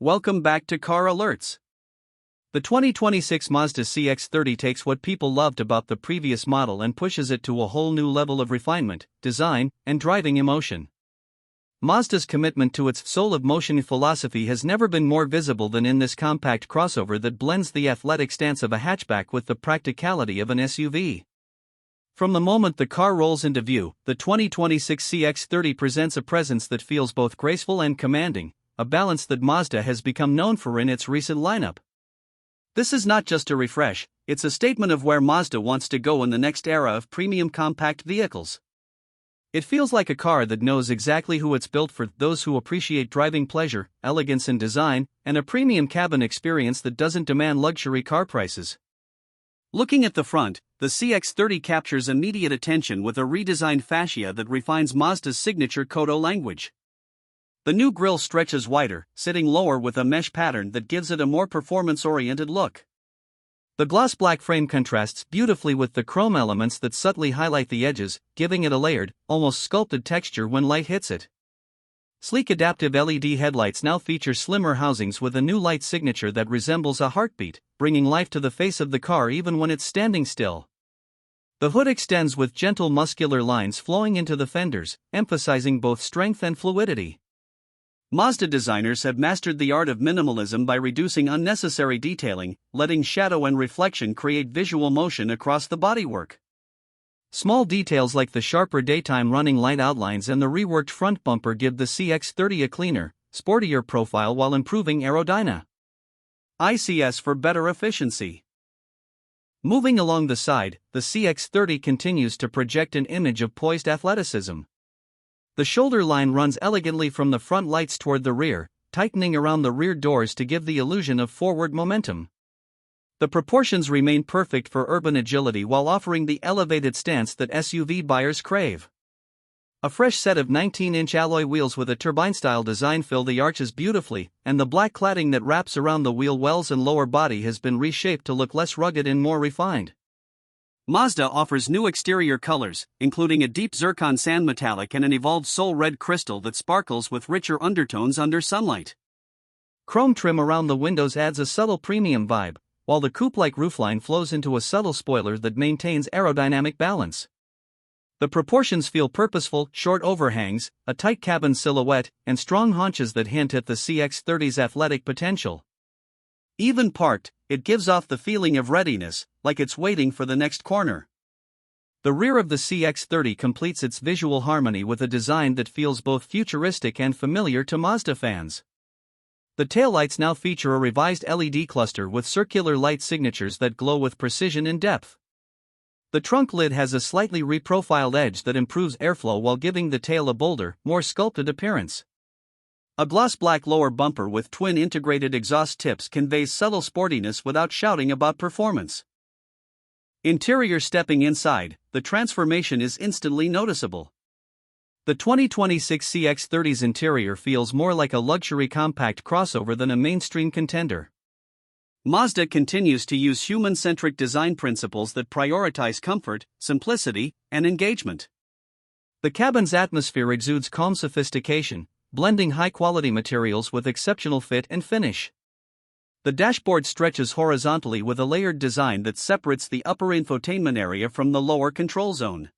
Welcome back to Car Alerts. The 2026 Mazda CX-30 takes what people loved about the previous model and pushes it to a whole new level of refinement, design, and driving emotion. Mazda's commitment to its soul of motion philosophy has never been more visible than in this compact crossover that blends the athletic stance of a hatchback with the practicality of an SUV. From the moment the car rolls into view, the 2026 CX-30 presents a presence that feels both graceful and commanding, a balance that Mazda has become known for in its recent lineup. This is not just a refresh, it's a statement of where Mazda wants to go in the next era of premium compact vehicles. It feels like a car that knows exactly who it's built for, those who appreciate driving pleasure, elegance and design, and a premium cabin experience that doesn't demand luxury car prices. Looking at the front, the CX-30 captures immediate attention with a redesigned fascia that refines Mazda's signature Kodo language. The new grille stretches wider, sitting lower with a mesh pattern that gives it a more performance-oriented look. The gloss black frame contrasts beautifully with the chrome elements that subtly highlight the edges, giving it a layered, almost sculpted texture when light hits it. Sleek adaptive LED headlights now feature slimmer housings with a new light signature that resembles a heartbeat, bringing life to the face of the car even when it's standing still. The hood extends with gentle muscular lines flowing into the fenders, emphasizing both strength and fluidity. Mazda designers have mastered the art of minimalism by reducing unnecessary detailing, letting shadow and reflection create visual motion across the bodywork. Small details like the sharper daytime running light outlines and the reworked front bumper give the CX-30 a cleaner, sportier profile while improving aerodynamics. ICS for better efficiency. Moving along the side, the CX-30 continues to project an image of poised athleticism. The shoulder line runs elegantly from the front lights toward the rear, tightening around the rear doors to give the illusion of forward momentum. The proportions remain perfect for urban agility while offering the elevated stance that SUV buyers crave. A fresh set of 19-inch alloy wheels with a turbine-style design fill the arches beautifully, and the black cladding that wraps around the wheel wells and lower body has been reshaped to look less rugged and more refined. Mazda offers new exterior colors, including a deep zircon sand metallic and an evolved soul red crystal that sparkles with richer undertones under sunlight. Chrome trim around the windows adds a subtle premium vibe, while the coupe-like roofline flows into a subtle spoiler that maintains aerodynamic balance. The proportions feel purposeful: short overhangs, a tight cabin silhouette, and strong haunches that hint at the CX-30's athletic potential. Even parked, it gives off the feeling of readiness, like it's waiting for the next corner. The rear of the CX-30 completes its visual harmony with a design that feels both futuristic and familiar to Mazda fans. The taillights now feature a revised LED cluster with circular light signatures that glow with precision and depth. The trunk lid has a slightly reprofiled edge that improves airflow while giving the tail a bolder, more sculpted appearance. A gloss black lower bumper with twin integrated exhaust tips conveys subtle sportiness without shouting about performance. Interior: stepping inside, the transformation is instantly noticeable. The 2026 CX-30's interior feels more like a luxury compact crossover than a mainstream contender. Mazda continues to use human-centric design principles that prioritize comfort, simplicity, and engagement. The cabin's atmosphere exudes calm sophistication, blending high-quality materials with exceptional fit and finish. The dashboard stretches horizontally with a layered design that separates the upper infotainment area from the lower control zone.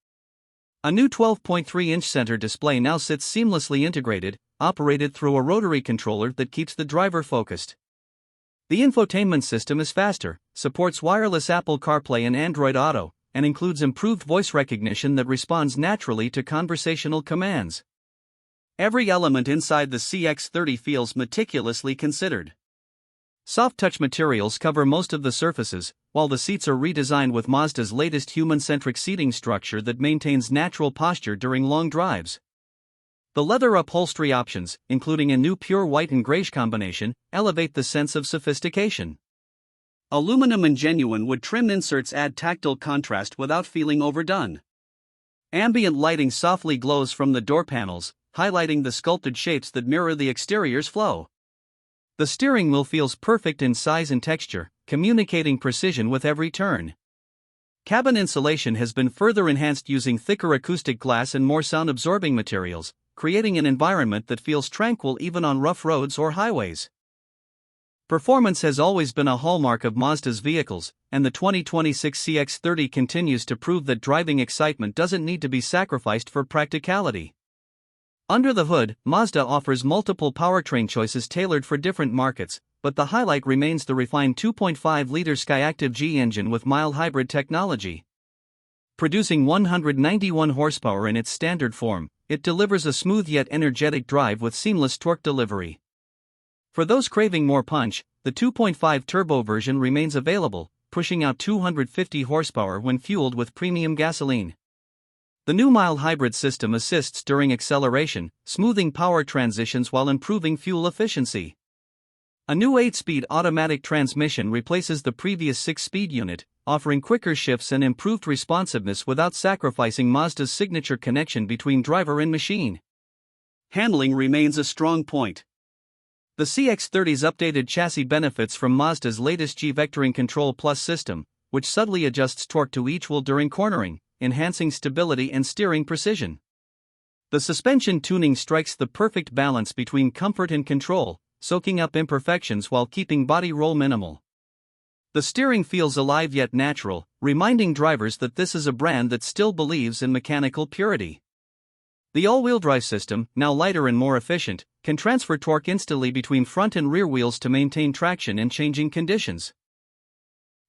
A new 12.3-inch center display now sits seamlessly integrated, operated through a rotary controller that keeps the driver focused. The infotainment system is faster, supports wireless Apple CarPlay and Android Auto, and includes improved voice recognition that responds naturally to conversational commands. Every element inside the CX-30 feels meticulously considered. Soft touch materials cover most of the surfaces, while the seats are redesigned with Mazda's latest human-centric seating structure that maintains natural posture during long drives. The leather upholstery options, including a new pure white and grayish combination, elevate the sense of sophistication. Aluminum and genuine wood trim inserts add tactile contrast without feeling overdone. Ambient lighting softly glows from the door panels, highlighting the sculpted shapes that mirror the exterior's flow. The steering wheel feels perfect in size and texture, communicating precision with every turn. Cabin insulation has been further enhanced using thicker acoustic glass and more sound-absorbing materials, creating an environment that feels tranquil even on rough roads or highways. Performance has always been a hallmark of Mazda's vehicles, and the 2026 CX-30 continues to prove that driving excitement doesn't need to be sacrificed for practicality. Under the hood, Mazda offers multiple powertrain choices tailored for different markets, but the highlight remains the refined 2.5-liter Skyactiv G engine with mild hybrid technology. Producing 191 horsepower in its standard form, it delivers a smooth yet energetic drive with seamless torque delivery. For those craving more punch, the 2.5 turbo version remains available, pushing out 250 horsepower when fueled with premium gasoline. The new mild hybrid system assists during acceleration, smoothing power transitions while improving fuel efficiency. A new 8-speed automatic transmission replaces the previous 6-speed unit, offering quicker shifts and improved responsiveness without sacrificing Mazda's signature connection between driver and machine. Handling remains a strong point. The CX-30's updated chassis benefits from Mazda's latest G-Vectoring Control Plus system, which subtly adjusts torque to each wheel during cornering, enhancing stability and steering precision. The suspension tuning strikes the perfect balance between comfort and control, soaking up imperfections while keeping body roll minimal. The steering feels alive yet natural, reminding drivers that this is a brand that still believes in mechanical purity. The all-wheel drive system, now lighter and more efficient, can transfer torque instantly between front and rear wheels to maintain traction in changing conditions.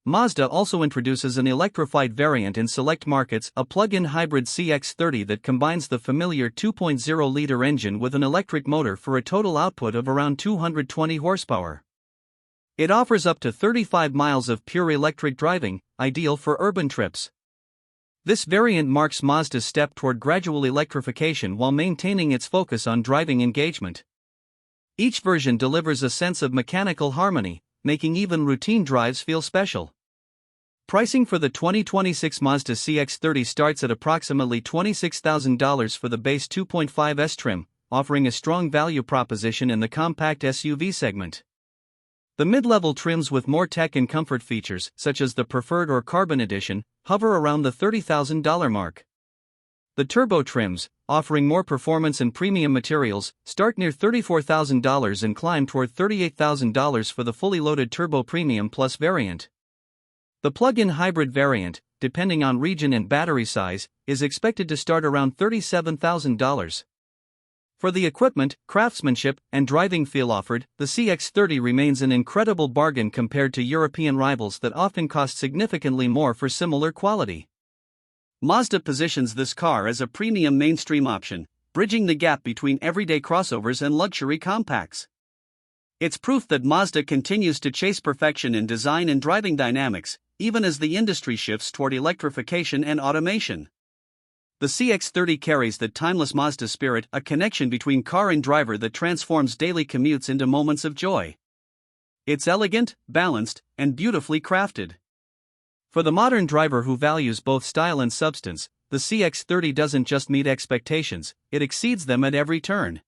Mazda also introduces an electrified variant in select markets, a plug-in hybrid CX-30 that combines the familiar 2.0-liter engine with an electric motor for a total output of around 220 horsepower. It offers up to 35 miles of pure electric driving, ideal for urban trips. This variant marks Mazda's step toward gradual electrification while maintaining its focus on driving engagement. Each version delivers a sense of mechanical harmony, making even routine drives feel special. Pricing for the 2026 Mazda CX-30 starts at approximately $26,000 for the base 2.5S trim, offering a strong value proposition in the compact SUV segment. The mid-level trims with more tech and comfort features, such as the Preferred or Carbon Edition, hover around the $30,000 mark. The turbo trims, offering more performance and premium materials, start near $34,000 and climb toward $38,000 for the fully loaded Turbo Premium Plus variant. The plug-in hybrid variant, depending on region and battery size, is expected to start around $37,000. For the equipment, craftsmanship, and driving feel offered, the CX-30 remains an incredible bargain compared to European rivals that often cost significantly more for similar quality. Mazda positions this car as a premium mainstream option, bridging the gap between everyday crossovers and luxury compacts. It's proof that Mazda continues to chase perfection in design and driving dynamics, even as the industry shifts toward electrification and automation. The CX-30 carries the timeless Mazda spirit, a connection between car and driver that transforms daily commutes into moments of joy. It's elegant, balanced, and beautifully crafted. For the modern driver who values both style and substance, the CX-30 doesn't just meet expectations, it exceeds them at every turn.